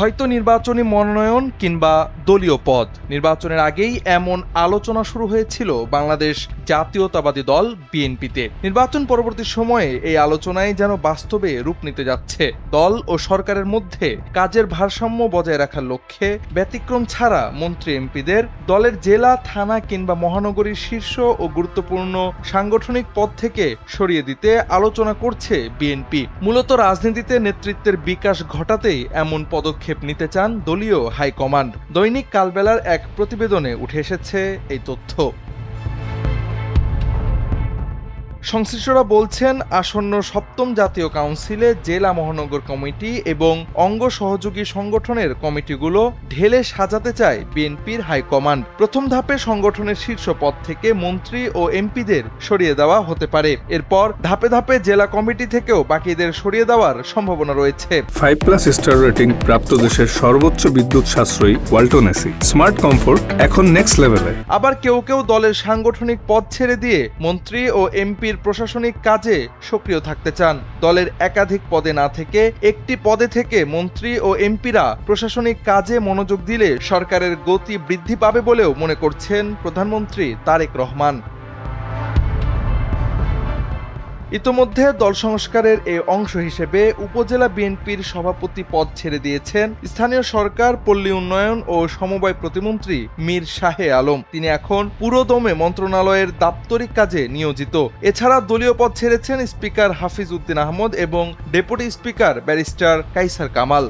হয়তো নির্বাচনী মনোনয়ন কিংবা দলীয় পদ। নির্বাচনের আগেই এমন আলোচনা শুরু হয়েছিল বাংলাদেশ জাতীয়তাবাদী দল বিএনপিতে। নির্বাচন পরবর্তী সময়ে এই আলোচনায় যেন বাস্তবে রূপ নিতে যাচ্ছে। দল ও সরকারের মধ্যে কাজের ভারসাম্য বজায় রাখার লক্ষ্যে ব্যতিক্রম ছাড়া মন্ত্রী এমপিদের দলের জেলা, থানা কিংবা মহানগরীর শীর্ষ ও গুরুত্বপূর্ণ সাংগঠনিক পদ থেকে সরিয়ে দিতে আলোচনা করছে বিএনপি। মূলত রাজনীতিতে নেতৃত্বের বিকাশ ঘটাতেই এমন পদক্ষেপ নিতে চান দলীয় হাইকমান্ড। দৈনিক কালবেলার এক প্রতিবেদনে উঠে এসেছে এই তথ্য। সংশ্লিষ্টরা বলছেন, আসন্ন সপ্তম জাতীয় কাউন্সিলে জেলা, মহানগর কমিটি এবং অঙ্গ সহযোগী সংগঠনের কমিটিগুলো ঢেলে সাজাতে চায় বিএনপির হাইকমান্ড। প্রথম ধাপে সংগঠনের শীর্ষ পদ থেকে মন্ত্রী ও এমপিদের সরিয়ে দেওয়া হতে পারে। এরপর ধাপে ধাপে জেলা কমিটি থেকেও বাকিদের সরিয়ে দেওয়ার সম্ভাবনা রয়েছে। 5+ স্টার রেটিং প্রাপ্ত দেশের সর্বোচ্চ বিদ্যুৎ সাশ্রয়ী ওয়ালটন এসি স্মার্ট কমফোর্ট এখন নেক্সট লেভেলে। আবার কেউ কেউ দলের সাংগঠনিক পদ ছেড়ে দিয়ে মন্ত্রী ও এমপির প্রশাসনিক কাজে সক্রিয় থাকতে চান। দলের একাধিক পদে না থেকে একটি পদে থেকে মন্ত্রী ও এমপিরা প্রশাসনিক কাজে মনোযোগ দিলে সরকারের গতি বৃদ্ধি পাবে বলেও মনে করছেন প্রধানমন্ত্রী তারেক রহমান। ইতোমধ্যে দল সংস্কারের এই অংশ হিসেবে উপজেলা বিএনপির সভাপতি পদ ছেড়ে দিয়েছেন স্থানীয় সরকার, পল্লী উন্নয়ন ও সমবায় প্রতিমন্ত্রী মীর শাহে আলম। তিনি এখন পুরোদমে মন্ত্রণালয়ের দাপ্তরিক কাজে নিয়োজিত। এছাড়া দলীয় পদ ছেড়েছেন স্পিকার হাফিজ উদ্দিন আহমদ এবং deputy speaker barrister Kaiser Kamal.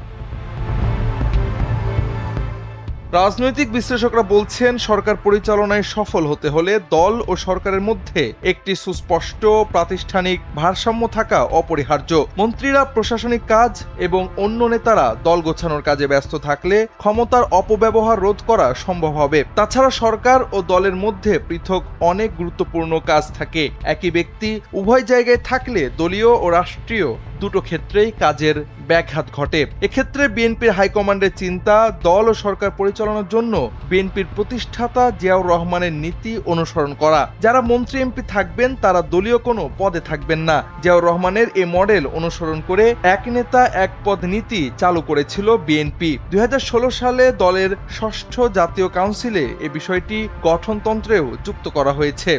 রাজনৈতিক বিশ্লেষকরা বলছেন, সরকার পরিচালনায় সফল হতে হলে দল ও সরকারের মধ্যে একটি সুস্পষ্ট প্রাতিষ্ঠানিক ভারসাম্য থাকা অপরিহার্য। মন্ত্রীরা প্রশাসনিক কাজ এবং অন্য নেতারা দল গোছানোর কাজে ব্যস্ত থাকলে ক্ষমতার অপব্যবহার রোধ করা সম্ভব হবে। তাছাড়া সরকার ও দলের মধ্যে পৃথক অনেক গুরুত্বপূর্ণ কাজ থাকে। একই ব্যক্তি উভয় জায়গায় থাকলে দলীয় ও রাষ্ট্রীয় দুটো ক্ষেত্রেই কাজের ব্যাঘাত ঘটে। এক্ষেত্রে বিএনপির হাইকমান্ডের চিন্তা, দল ও সরকার পরিচালনার জন্য বিএনপির প্রতিষ্ঠাতা জিয়াউর রহমানের নীতি অনুসরণ করা। যারা মন্ত্রী এমপি থাকবেন তারা দলীয় কোনো পদে থাকবেন না। জিয়াউর রহমানের এই মডেল অনুসরণ করে এক নেতা এক পদ নীতি চালু করেছিল বিএনপি। 2016 সালে দলের ষষ্ঠ জাতীয় কাউন্সিলে এ বিষয়টি গঠনতন্ত্রেও যুক্ত করা হয়েছে।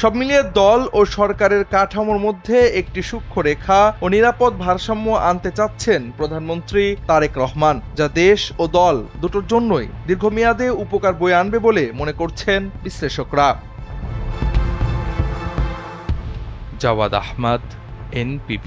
সব মিলিয়ে দল ও সরকারের কাঠামোর মধ্যে একটি সূক্ষ্ম রেখা ও নিরাপদ ভারসাম্য আনতে চাচ্ছেন প্রধানমন্ত্রী তারেক রহমান, যা দেশ ও দল দুটোর জন্যই দীর্ঘমেয়াদে উপকার বয়ে আনবে বলে মনে করছেন বিশ্লেষকরা। জাওয়াদ আহমদ, NPP।